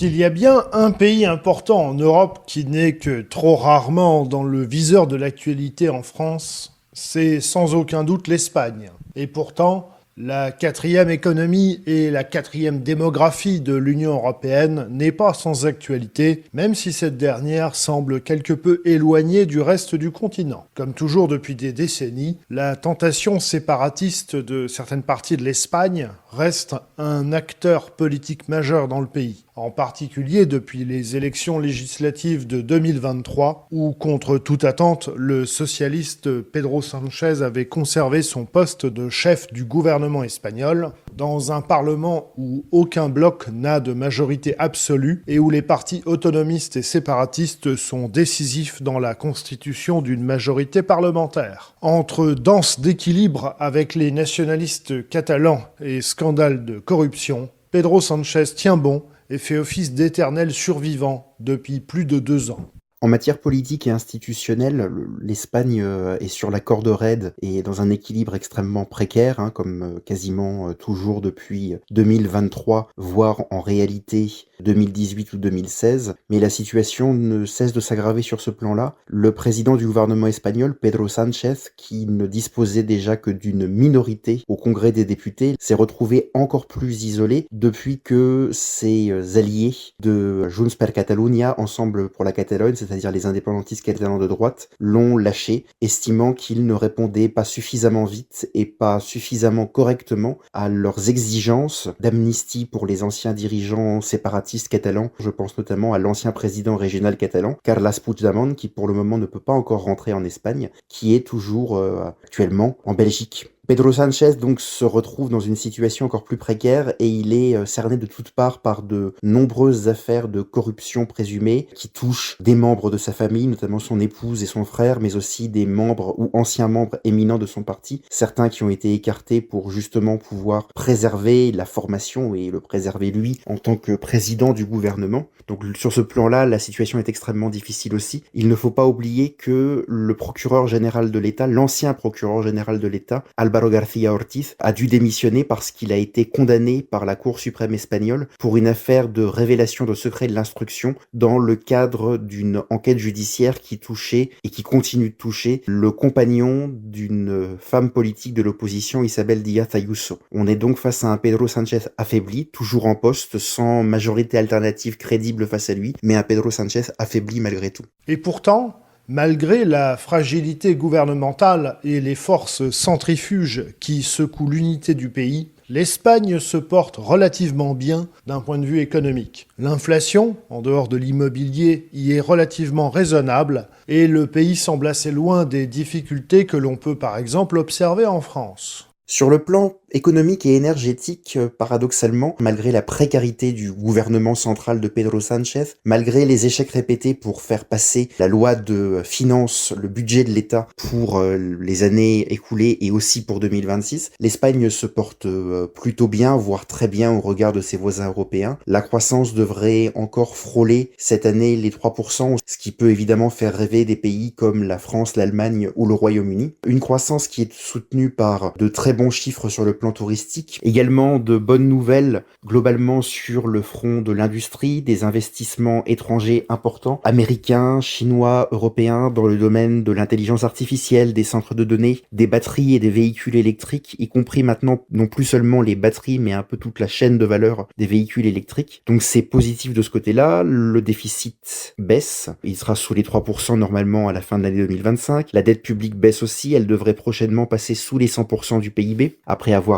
S'il y a bien un pays important en Europe qui n'est que trop rarement dans le viseur de l'actualité en France, c'est sans aucun doute l'Espagne. Et pourtant, la quatrième économie et la quatrième démographie de l'Union européenne n'est pas sans actualité, même si cette dernière semble quelque peu éloignée du reste du continent. Comme toujours depuis des décennies, la tentation séparatiste de certaines parties de l'Espagne reste un acteur politique majeur dans le pays, en particulier depuis les élections législatives de 2023, où, contre toute attente, le socialiste Pedro Sánchez avait conservé son poste de chef du gouvernement espagnol, dans un parlement où aucun bloc n'a de majorité absolue et où les partis autonomistes et séparatistes sont décisifs dans la constitution d'une majorité parlementaire. Entre danse d'équilibre avec les nationalistes catalans et scandale de corruption, Pedro Sánchez tient bon et fait office d'éternel survivant depuis plus de 2 ans. En matière politique et institutionnelle, l'Espagne est sur la corde raide et dans un équilibre extrêmement précaire, comme quasiment toujours depuis 2023, voire en réalité 2018 ou 2016. Mais la situation ne cesse de s'aggraver sur ce plan-là. Le président du gouvernement espagnol, Pedro Sánchez, qui ne disposait déjà que d'une minorité au Congrès des députés, s'est retrouvé encore plus isolé depuis que ses alliés de Junts per Catalunya, Ensemble pour la Catalogne, c'est-à-dire les indépendantistes catalans de droite, l'ont lâché, estimant qu'il ne répondait pas suffisamment vite et pas suffisamment correctement à leurs exigences d'amnistie pour les anciens dirigeants séparatistes catalans. Je pense notamment à l'ancien président régional catalan, Carles Puigdemont, qui pour le moment ne peut pas encore rentrer en Espagne, qui est toujours actuellement en Belgique. Pedro Sánchez donc se retrouve dans une situation encore plus précaire et il est cerné de toutes parts par de nombreuses affaires de corruption présumée qui touchent des membres de sa famille, notamment son épouse et son frère, mais aussi des membres ou anciens membres éminents de son parti, certains qui ont été écartés pour justement pouvoir préserver la formation et le préserver lui en tant que président du gouvernement. Donc sur ce plan-là, la situation est extrêmement difficile aussi. Il ne faut pas oublier que le procureur général de l'État, l'ancien procureur général de l'État, Álvaro García Ortiz, a dû démissionner parce qu'il a été condamné par la Cour suprême espagnole pour une affaire de révélation de secret de l'instruction dans le cadre d'une enquête judiciaire qui touchait et qui continue de toucher le compagnon d'une femme politique de l'opposition, Isabel Díaz Ayuso. On est donc face à un Pedro Sánchez affaibli, toujours en poste, sans majorité alternative crédible face à lui, mais un Pedro Sánchez affaibli malgré tout. Et pourtant, malgré la fragilité gouvernementale et les forces centrifuges qui secouent l'unité du pays, l'Espagne se porte relativement bien d'un point de vue économique. L'inflation, en dehors de l'immobilier, y est relativement raisonnable et le pays semble assez loin des difficultés que l'on peut par exemple observer en France. Sur le plan économique et énergétique, paradoxalement, malgré la précarité du gouvernement central de Pedro Sánchez, malgré les échecs répétés pour faire passer la loi de finances, le budget de l'État pour les années écoulées et aussi pour 2026, l'Espagne se porte plutôt bien, voire très bien au regard de ses voisins européens. La croissance devrait encore frôler cette année les 3%, ce qui peut évidemment faire rêver des pays comme la France, l'Allemagne ou le Royaume-Uni. Une croissance qui est soutenue par de très bons chiffres sur le plan touristique, également de bonnes nouvelles globalement sur le front de l'industrie, des investissements étrangers importants, américains, chinois, européens, dans le domaine de l'intelligence artificielle, des centres de données, des batteries et des véhicules électriques, y compris maintenant non plus seulement les batteries, mais un peu toute la chaîne de valeur des véhicules électriques. Donc c'est positif de ce côté-là, le déficit baisse, il sera sous les 3% normalement à la fin de l'année 2025, la dette publique baisse aussi, elle devrait prochainement passer sous les 100% du PIB, après avoir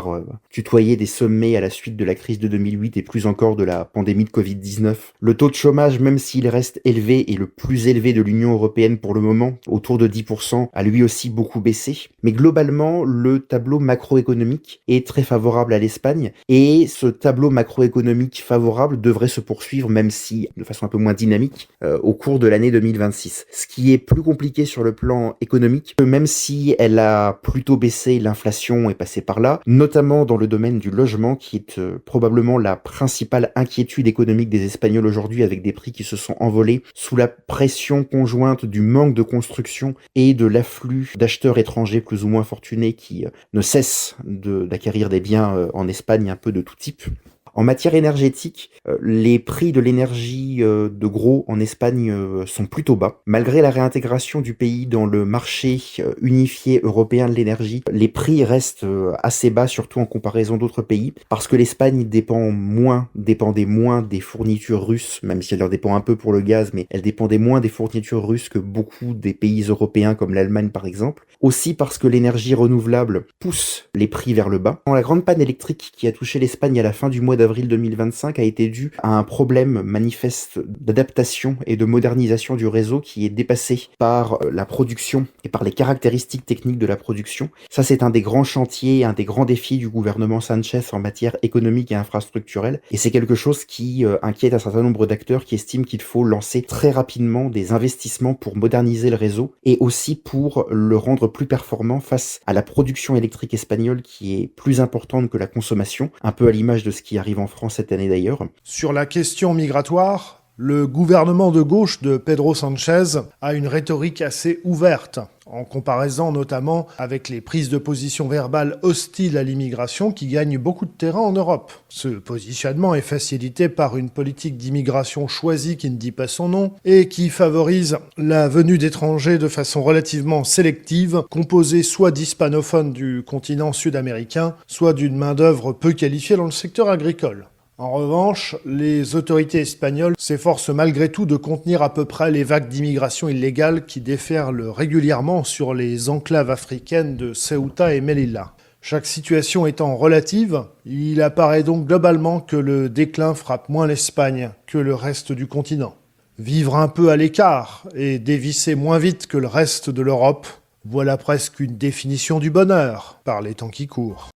tutoyé des sommets à la suite de la crise de 2008 et plus encore de la pandémie de Covid-19. Le taux de chômage, même s'il reste élevé et le plus élevé de l'Union européenne pour le moment, autour de 10%, a lui aussi beaucoup baissé. Mais globalement, le tableau macroéconomique est très favorable à l'Espagne et ce tableau macroéconomique favorable devrait se poursuivre, même si de façon un peu moins dynamique, au cours de l'année 2026. Ce qui est plus compliqué sur le plan économique, même si elle a plutôt baissé, l'inflation est passée par là, notamment dans le domaine du logement, qui est probablement la principale inquiétude économique des Espagnols aujourd'hui, avec des prix qui se sont envolés sous la pression conjointe du manque de construction et de l'afflux d'acheteurs étrangers plus ou moins fortunés qui ne cessent d'acquérir des biens en Espagne un peu de tout type. En matière énergétique, les prix de l'énergie, de gros en Espagne, sont plutôt bas. Malgré la réintégration du pays dans le marché, unifié européen de l'énergie, les prix restent, assez bas, surtout en comparaison d'autres pays, parce que l'Espagne dépendait moins des fournitures russes, même si elle leur dépend un peu pour le gaz, mais elle dépendait moins des fournitures russes que beaucoup des pays européens comme l'Allemagne par exemple. Aussi parce que l'énergie renouvelable pousse les prix vers le bas. La grande panne électrique qui a touché l'Espagne à la fin du mois d'avril 2025 a été due à un problème manifeste d'adaptation et de modernisation du réseau qui est dépassé par la production et par les caractéristiques techniques de la production. Ça, c'est un des grands chantiers, un des grands défis du gouvernement Sanchez en matière économique et infrastructurelle. Et c'est quelque chose qui inquiète un certain nombre d'acteurs qui estiment qu'il faut lancer très rapidement des investissements pour moderniser le réseau et aussi pour le rendre plus performant face à la production électrique espagnole qui est plus importante que la consommation, un peu à l'image de ce qui arrive en France cette année d'ailleurs. Sur la question migratoire, le gouvernement de gauche de Pedro Sánchez a une rhétorique assez ouverte, en comparaison notamment avec les prises de position verbales hostiles à l'immigration qui gagnent beaucoup de terrain en Europe. Ce positionnement est facilité par une politique d'immigration choisie qui ne dit pas son nom et qui favorise la venue d'étrangers de façon relativement sélective, composée soit d'hispanophones du continent sud-américain, soit d'une main-d'œuvre peu qualifiée dans le secteur agricole. En revanche, les autorités espagnoles s'efforcent malgré tout de contenir à peu près les vagues d'immigration illégale qui déferlent régulièrement sur les enclaves africaines de Ceuta et Melilla. Chaque situation étant relative, il apparaît donc globalement que le déclin frappe moins l'Espagne que le reste du continent. Vivre un peu à l'écart et dévisser moins vite que le reste de l'Europe, voilà presque une définition du bonheur par les temps qui courent.